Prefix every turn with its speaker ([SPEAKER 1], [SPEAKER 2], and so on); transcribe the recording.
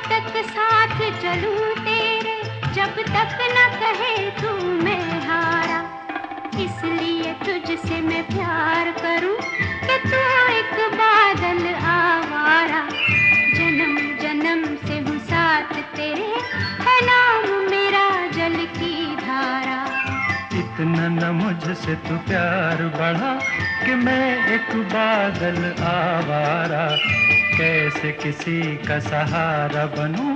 [SPEAKER 1] तक साथ चलूं तेरे, जब तक न कहे तू मैं हारा। इसलिए तुझसे मैं प्यार करूं कि तू एक बादल आवारा। जन्म जन्म से हूँ साथ तेरे, है नाम मेरा जल की धारा।
[SPEAKER 2] इतना न मुझसे तू प्यार बढ़ा कि मैं एक बादल आवारा। कैसे किसी का सहारा बनूं